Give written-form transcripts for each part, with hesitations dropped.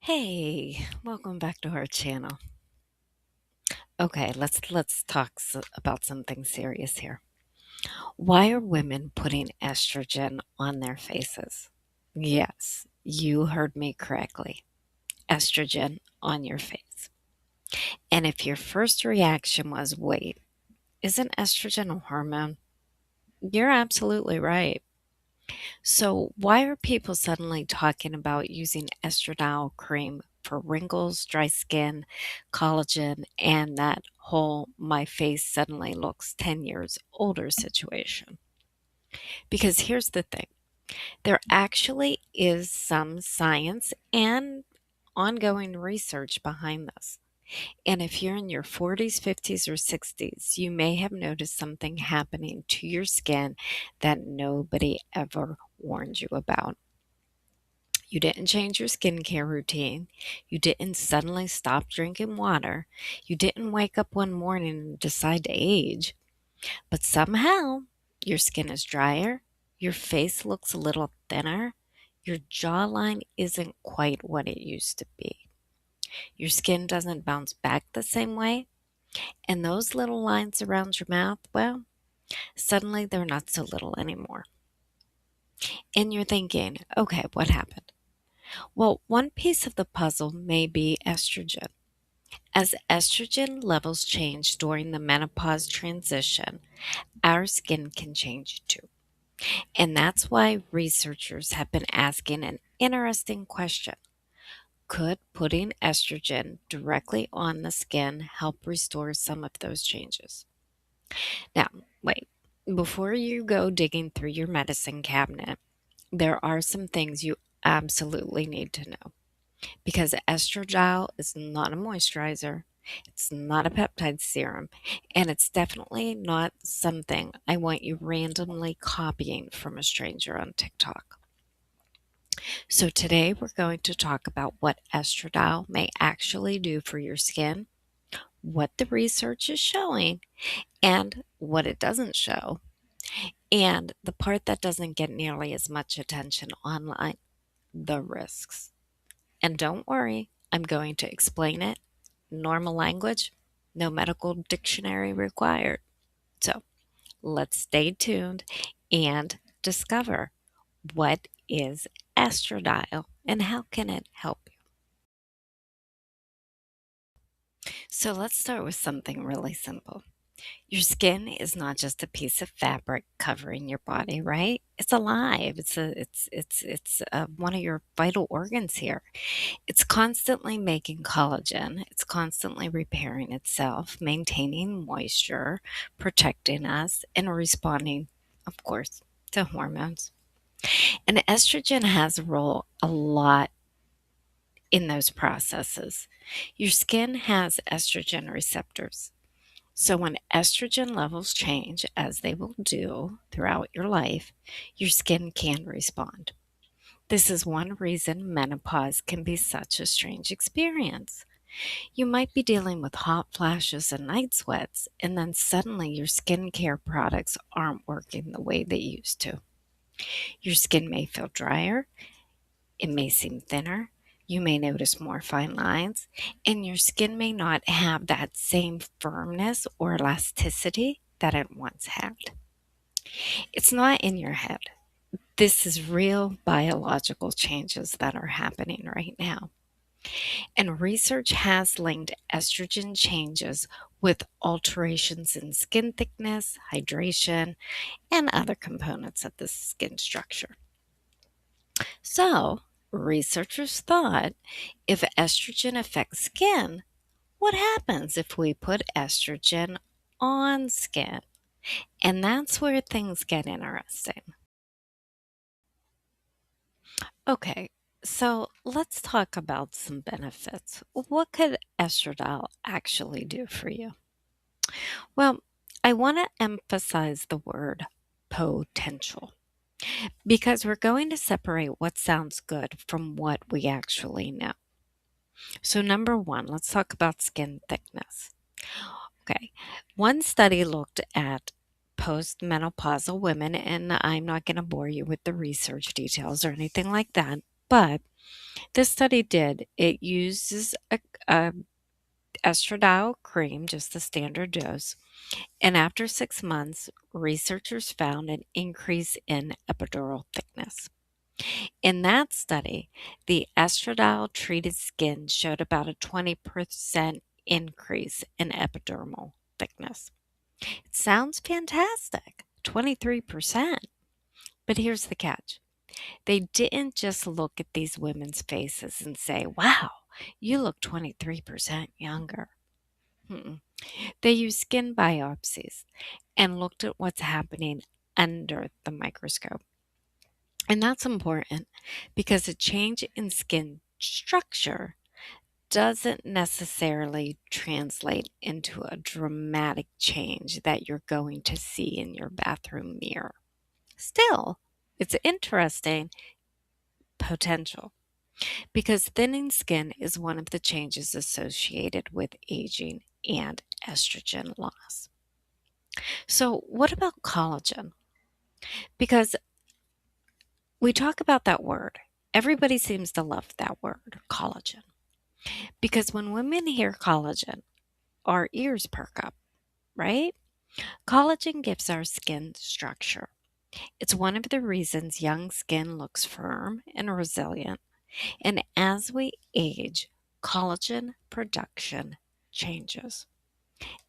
Hey, welcome back to our channel. Okay, let's talk about something serious here. Why are women putting estrogen on their faces? Yes, you heard me correctly. Estrogen on your face. And if your first reaction was, wait, isn't estrogen a hormone? You're absolutely right. So, why are people suddenly talking about using estradiol cream for wrinkles, dry skin, collagen, and that whole my face suddenly looks 10 years older situation? Because here's the thing, there actually is some science and ongoing research behind this. And if you're in your 40s, 50s, or 60s, you may have noticed something happening to your skin that nobody ever warned you about. You didn't change your skincare routine. You didn't suddenly stop drinking water. You didn't wake up one morning and decide to age. But somehow, your skin is drier. Your face looks a little thinner. Your jawline isn't quite what it used to be. Your skin doesn't bounce back the same way. And those little lines around your mouth, well, suddenly they're not so little anymore. And you're thinking, okay, what happened? Well, one piece of the puzzle may be estrogen. As estrogen levels change during the menopause transition, our skin can change too. And that's why researchers have been asking an interesting question. Could putting estrogen directly on the skin help restore some of those changes? Now, wait, before you go digging through your medicine cabinet, there are some things you absolutely need to know. Because estradiol is not a moisturizer, it's not a peptide serum, and it's definitely not something I want you randomly copying from a stranger on TikTok. So, today we're going to talk about what estradiol may actually do for your skin, what the research is showing, and what it doesn't show, and the part that doesn't get nearly as much attention online, the risks. And don't worry, I'm going to explain it. Normal language, no medical dictionary required. So let's stay tuned and discover what is estradiol and how can it help you. So let's start with something really simple. Your skin is not just a piece of fabric covering your body, right? It's alive. It's one of your vital organs here. It's constantly making collagen. It's constantly repairing itself, maintaining moisture, protecting us, and responding, of course, to hormones. And estrogen has a role a lot in those processes. Your skin has estrogen receptors. So, when estrogen levels change, as they will do throughout your life, your skin can respond. This is one reason menopause can be such a strange experience. You might be dealing with hot flashes and night sweats, and then suddenly your skincare products aren't working the way they used to. Your skin may feel drier, it may seem thinner, you may notice more fine lines, and your skin may not have that same firmness or elasticity that it once had. It's not in your head. This is real biological changes that are happening right now. And research has linked estrogen changes with alterations in skin thickness, hydration, and other components of the skin structure. So, researchers thought if estrogen affects skin, what happens if we put estrogen on skin? And that's where things get interesting. Okay, so let's talk about some benefits. What could estradiol actually do for you? Well, I want to emphasize the word potential because we're going to separate what sounds good from what we actually know. So, number one, let's talk about skin thickness. Okay, one study looked at postmenopausal women, and I'm not going to bore you with the research details or anything like that, but This study it uses a estradiol cream, just the standard dose, and after 6 months, researchers found an increase in epidural thickness. In that study, the estradiol treated skin showed about a 20% increase in epidermal thickness. It sounds fantastic, 23%. But here's the catch. They didn't just look at these women's faces and say, wow, you look 23% younger. Mm-mm. They used skin biopsies and looked at what's happening under the microscope. And that's important because a change in skin structure doesn't necessarily translate into a dramatic change that you're going to see in your bathroom mirror. Still, it's interesting potential because thinning skin is one of the changes associated with aging and estrogen loss. So, what about collagen? Because we talk about that word. Everybody seems to love that word, collagen. Because when women hear collagen, our ears perk up, right? Collagen gives our skin structure. It's one of the reasons young skin looks firm and resilient. And as we age, collagen production changes.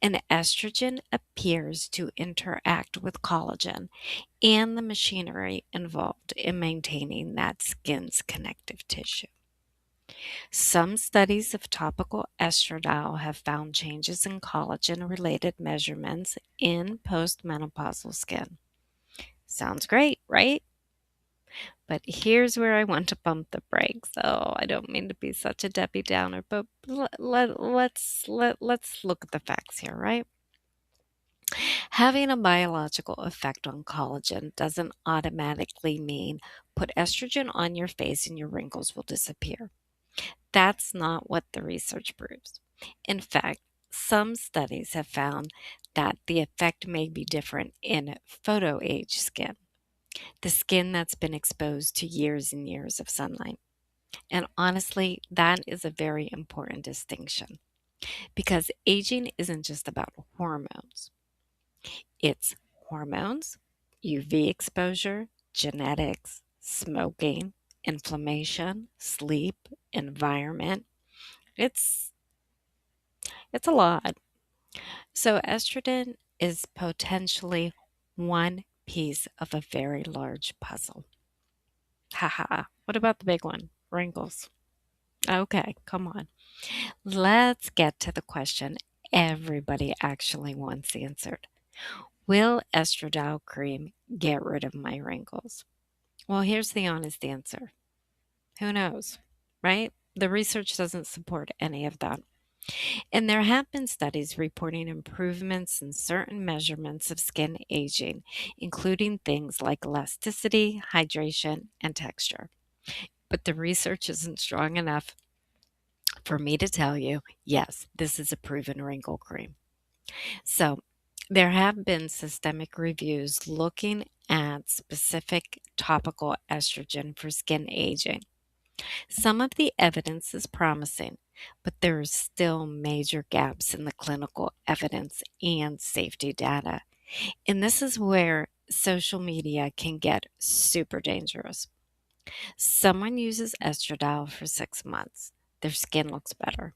And estrogen appears to interact with collagen and the machinery involved in maintaining that skin's connective tissue. Some studies of topical estradiol have found changes in collagen related measurements in postmenopausal skin. Sounds great, right? But here's where I want to bump the brakes. Oh, I don't mean to be such a Debbie Downer, but let's look at the facts here, right? Having a biological effect on collagen doesn't automatically mean put estrogen on your face and your wrinkles will disappear. That's not what the research proves. In fact, some studies have found that the effect may be different in photo age skin, the skin that's been exposed to years and years of sunlight. And honestly, that is a very important distinction because aging isn't just about hormones. It's hormones, UV exposure, genetics, smoking, inflammation, sleep, environment. It's it's a lot. So estrogen is potentially one piece of a very large puzzle. Haha. What about the big one? Wrinkles. Okay, come on. Let's get to the question everybody actually wants answered. Will estradiol cream get rid of my wrinkles? Well, here's the honest answer. Who knows, right? The research doesn't support any of that. And there have been studies reporting improvements in certain measurements of skin aging, including things like elasticity, hydration, and texture. But the research isn't strong enough for me to tell you, yes, this is a proven wrinkle cream. So, there have been systemic reviews looking at specific topical estrogen for skin aging. Some of the evidence is promising, but there are still major gaps in the clinical evidence and safety data. And this is where social media can get super dangerous. Someone uses estradiol for 6 months, their skin looks better.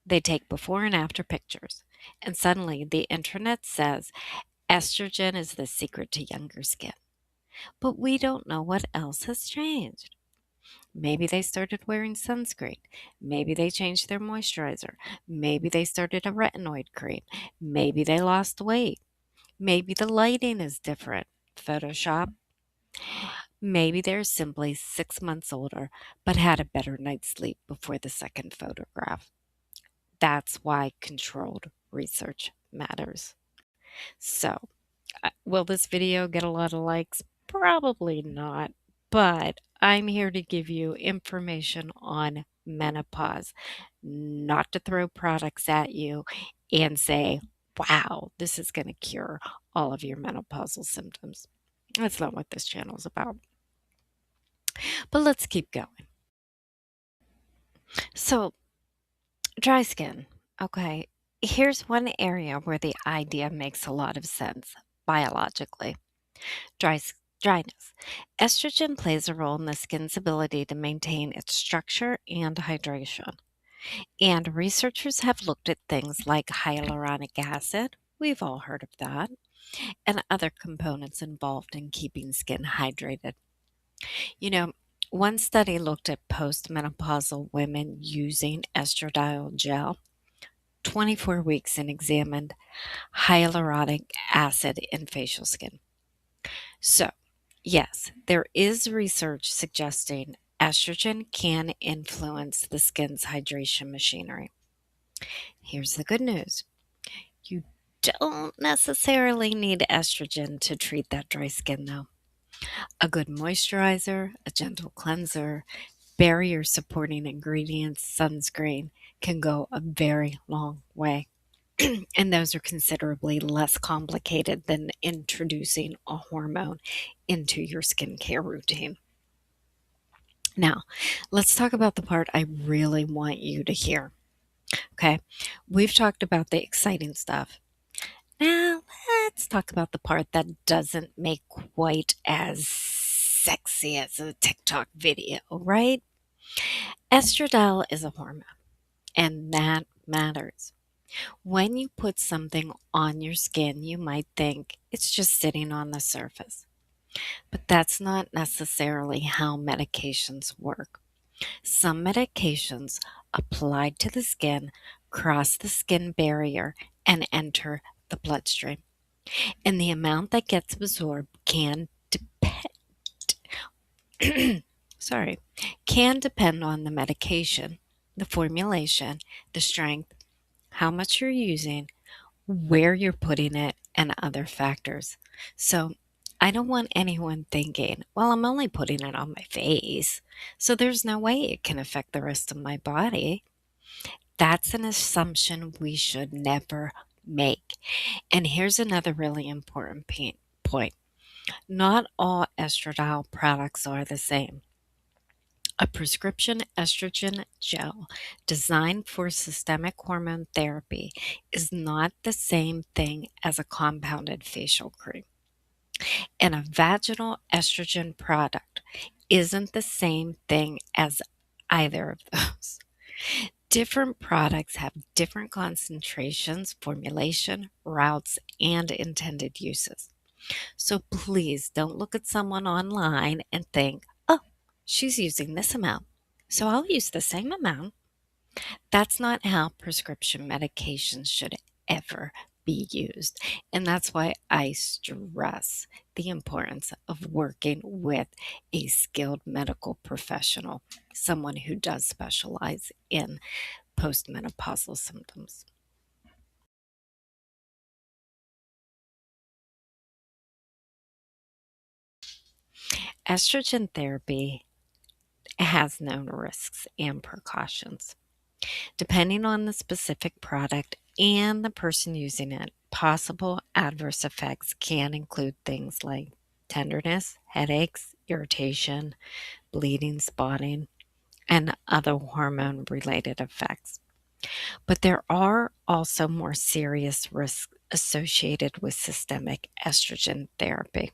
They take before and after pictures, and suddenly the internet says estrogen is the secret to younger skin. But we don't know what else has changed. Maybe they started wearing sunscreen. Maybe they changed their moisturizer. Maybe they started a retinoid cream. Maybe they lost weight. Maybe the lighting is different. Photoshop. Maybe they're simply 6 months older but had a better night's sleep before the second photograph. That's why controlled research matters. So, will this video get a lot of likes? Probably not, but I'm here to give you information on menopause, not to throw products at you and say, wow, this is going to cure all of your menopausal symptoms. That's not what this channel is about. But let's keep going. So, dry skin. Okay. Here's one area where the idea makes a lot of sense biologically. Dry, dryness. Estrogen plays a role in the skin's ability to maintain its structure and hydration. And researchers have looked at things like hyaluronic acid, we've all heard of that, and other components involved in keeping skin hydrated. You know, one study looked at postmenopausal women using estradiol gel 24 weeks and examined hyaluronic acid in facial skin. So, yes, there is research suggesting estrogen can influence the skin's hydration machinery. Here's the good news: you don't necessarily need estrogen to treat that dry skin, though. A good moisturizer, a gentle cleanser, barrier supporting ingredients, sunscreen can go a very long way. And those are considerably less complicated than introducing a hormone into your skincare routine. Now, let's talk about the part I really want you to hear. Okay, we've talked about the exciting stuff. Now, let's talk about the part that doesn't make quite as sexy as a TikTok video, right? Estradiol is a hormone, and that matters. When you put something on your skin, you might think it's just sitting on the surface. But that's not necessarily how medications work. Some medications applied to the skin cross the skin barrier and enter the bloodstream. And the amount that gets absorbed can sorry, can depend on the medication, the formulation, the strength, how much you're using, where you're putting it, and other factors. So, I don't want anyone thinking, well, I'm only putting it on my face, so there's no way it can affect the rest of my body. That's an assumption we should never make. And here's another really important point. Not all estradiol products are the same. A prescription estrogen gel designed for systemic hormone therapy is not the same thing as a compounded facial cream. And a vaginal estrogen product isn't the same thing as either of those. Different products have different concentrations, formulation, routes, and intended uses. So please don't look at someone online and think, oh, she's using this amount, so I'll use the same amount. That's not how prescription medications should ever be used. And that's why I stress the importance of working with a skilled medical professional, someone who does specialize in postmenopausal symptoms. Estrogen therapy has known risks and precautions. Depending on the specific product and the person using it, possible adverse effects can include things like tenderness, headaches, irritation, bleeding, spotting, and other hormone related effects. But there are also more serious risks associated with systemic estrogen therapy.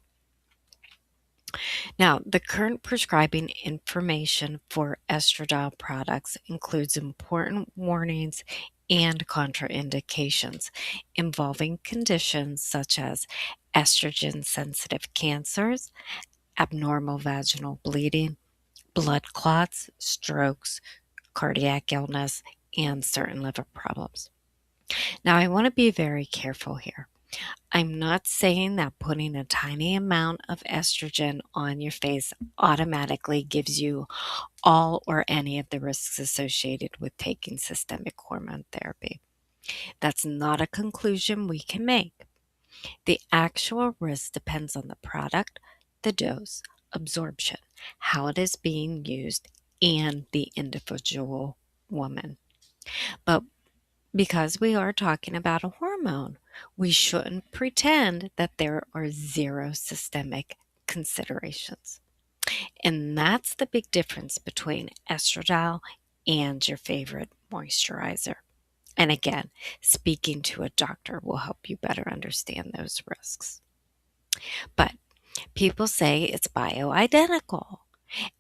Now, the current prescribing information for estradiol products includes important warnings and contraindications involving conditions such as estrogen sensitive cancers, abnormal vaginal bleeding, blood clots, strokes, cardiac illness, and certain liver problems. Now, I want to be very careful here. I'm not saying that putting a tiny amount of estrogen on your face automatically gives you all or any of the risks associated with taking systemic hormone therapy. That's not a conclusion we can make. The actual risk depends on the product, the dose, absorption, how it is being used, and the individual woman. But because we are talking about a hormone, we shouldn't pretend that there are zero systemic considerations. And that's the big difference between estradiol and your favorite moisturizer. And again, speaking to a doctor will help you better understand those risks. But people say it's bioidentical.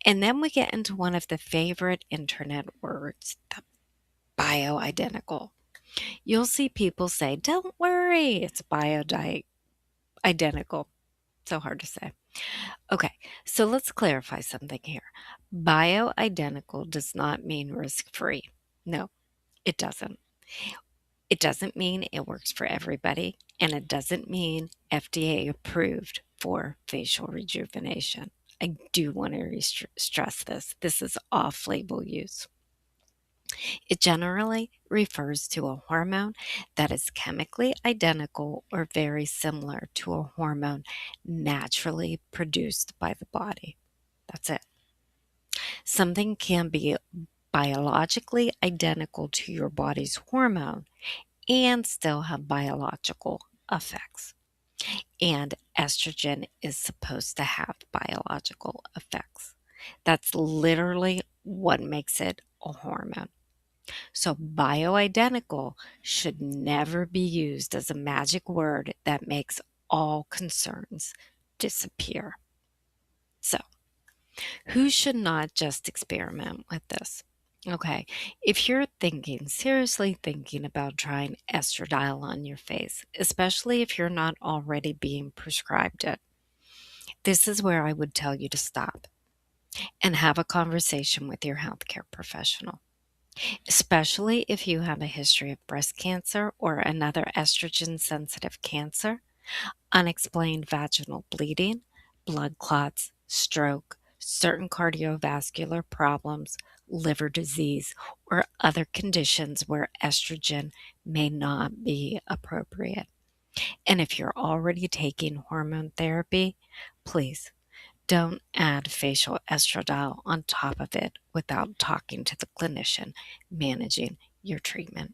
And then we get into one of the favorite internet words, the bioidentical. You'll see people say, don't worry, it's identical. So hard to say. Okay, so let's clarify something here. Bioidentical does not mean risk free. No, it doesn't. It doesn't mean it works for everybody, and it doesn't mean FDA approved for facial rejuvenation. I do want to stress this. This is off label use. It generally refers to a hormone that is chemically identical or very similar to a hormone naturally produced by the body. That's it. Something can be biologically identical to your body's hormone and still have biological effects. And estrogen is supposed to have biological effects. That's literally what makes it a hormone. So, bioidentical should never be used as a magic word that makes all concerns disappear. So, who should not just experiment with this? Okay, if you're thinking, seriously thinking about trying estradiol on your face, especially if you're not already being prescribed it, this is where I would tell you to stop and have a conversation with your healthcare professional, especially if you have a history of breast cancer or another estrogen sensitive cancer, unexplained vaginal bleeding, blood clots, stroke, certain cardiovascular problems, liver disease, or other conditions where estrogen may not be appropriate. And if you're already taking hormone therapy, please don't add facial estradiol on top of it without talking to the clinician managing your treatment.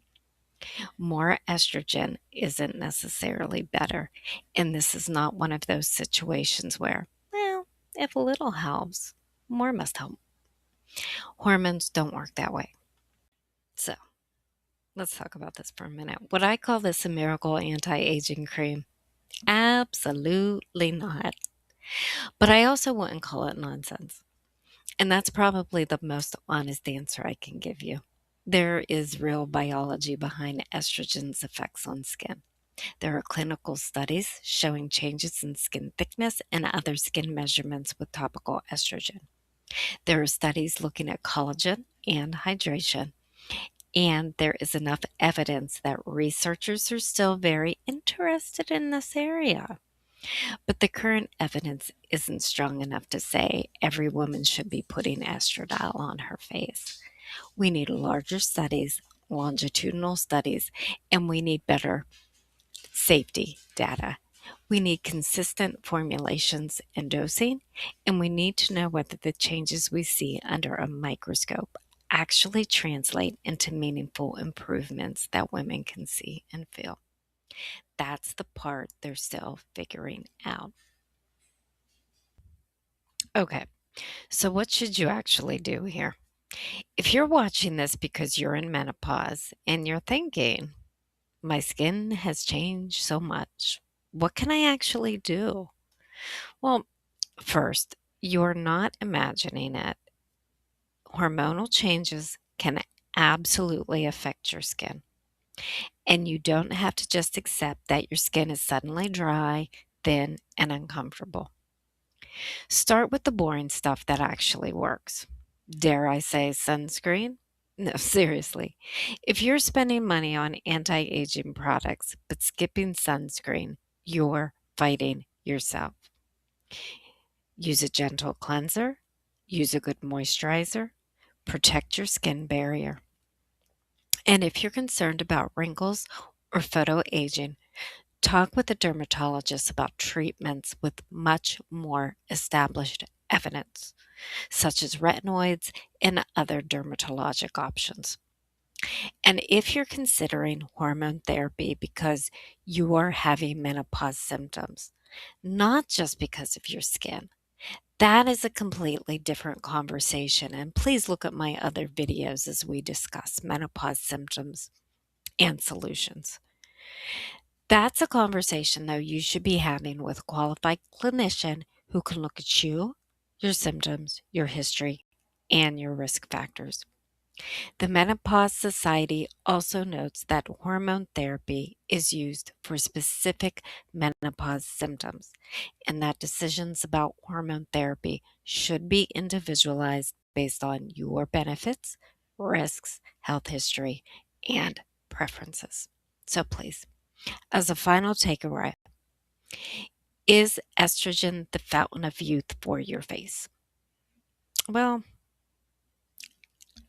More estrogen isn't necessarily better, and this is not one of those situations where, well, if a little helps, more must help. Hormones don't work that way. So, let's talk about this for a minute. Would I call this a miracle anti aging cream? Absolutely not. But I also wouldn't call it nonsense. And that's probably the most honest answer I can give you. There is real biology behind estrogen's effects on skin. There are clinical studies showing changes in skin thickness and other skin measurements with topical estrogen. There are studies looking at collagen and hydration, and there is enough evidence that researchers are still very interested in this area. But the current evidence isn't strong enough to say every woman should be putting estradiol on her face. We need larger studies, longitudinal studies, and we need better safety data. We need consistent formulations and dosing, and we need to know whether the changes we see under a microscope actually translate into meaningful improvements that women can see and feel. That's the part they're still figuring out. Okay, so what should you actually do here? If you're watching this because you're in menopause and you're thinking, my skin has changed so much, what can I actually do? Well, first, you're not imagining it. Hormonal changes can absolutely affect your skin, and you don't have to just accept that your skin is suddenly dry, thin, and uncomfortable. Start with the boring stuff that actually works. Dare I say sunscreen? No, seriously. If you're spending money on anti aging products but skipping sunscreen, you're fighting yourself. Use a gentle cleanser, use a good moisturizer, protect your skin barrier. And if you're concerned about wrinkles or photo aging, talk with a dermatologist about treatments with much more established evidence, such as retinoids and other dermatologic options. And if you're considering hormone therapy because you are having menopause symptoms, not just because of your skin, That is a completely different conversation, and please look at my other videos as we discuss menopause symptoms and solutions. That's a conversation, though, you should be having with a qualified clinician who can look at you, your symptoms, your history, and your risk factors. The Menopause Society also notes that hormone therapy is used for specific menopause symptoms, and that decisions about hormone therapy should be individualized based on your benefits, risks, health history, and preferences. So please, as a final takeaway, is estrogen the fountain of youth for your face? Well,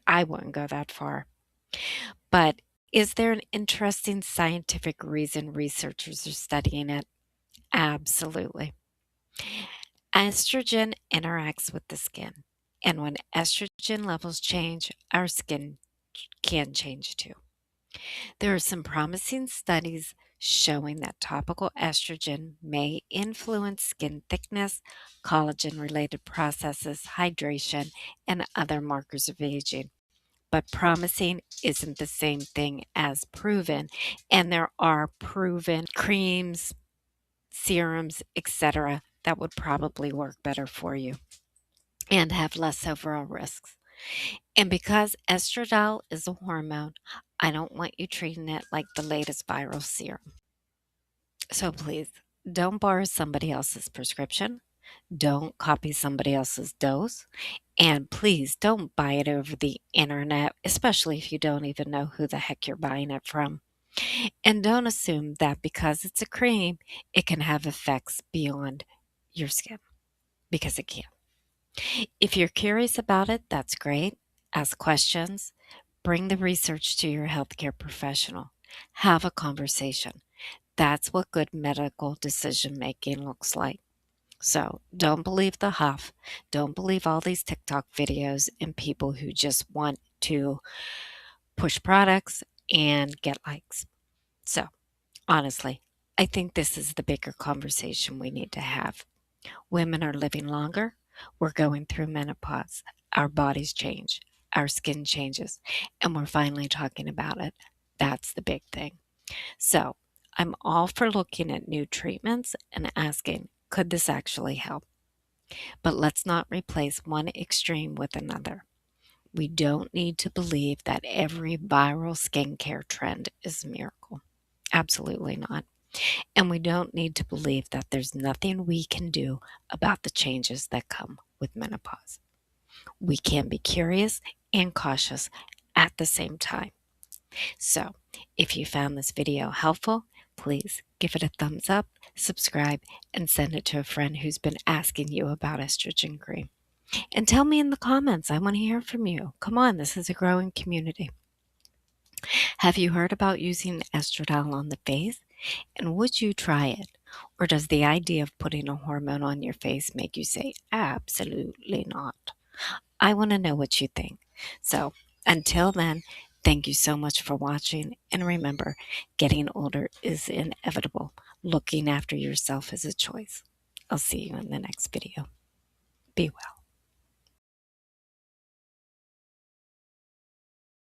I wouldn't go that far. But is there an interesting scientific reason researchers are studying it? Absolutely. Estrogen interacts with the skin, and when estrogen levels change, our skin can change too. There are some promising studies showing that topical estrogen may influence skin thickness, collagen related processes, hydration, and other markers of aging. But promising isn't the same thing as proven, and there are proven creams, serums, etc., that would probably work better for you and have less overall risks. And because estradiol is a hormone, I don't want you treating it like the latest viral serum. So please, don't borrow somebody else's prescription. Don't copy somebody else's dose. And please don't buy it over the internet, especially if you don't even know who the heck you're buying it from. And don't assume that because it's a cream, it can have effects beyond your skin, because it can. If you're curious about it, that's great. Ask questions. Bring the research to your healthcare professional. Have a conversation. That's what good medical decision making looks like. So don't believe the huff. Don't believe all these TikTok videos and people who just want to push products and get likes. So honestly, I think this is the bigger conversation we need to have. Women are living longer. We're going through menopause. Our bodies change. Our skin changes. And we're finally talking about it. That's the big thing. So I'm all for looking at new treatments and asking, could this actually help? But let's not replace one extreme with another. We don't need to believe that every viral skincare trend is a miracle. Absolutely not. And we don't need to believe that there's nothing we can do about the changes that come with menopause. We can be curious and cautious at the same time. So, if you found this video helpful, please give it a thumbs up, subscribe, and send it to a friend who's been asking you about estrogen cream. And tell me in the comments. I want to hear from you. Come on, this is a growing community. Have you heard about using estradiol on the face? And would you try it? Or does the idea of putting a hormone on your face make you say, absolutely not? I want to know what you think. So until then, thank you so much for watching. And remember, getting older is inevitable. Looking after yourself is a choice. I'll see you in the next video. Be well.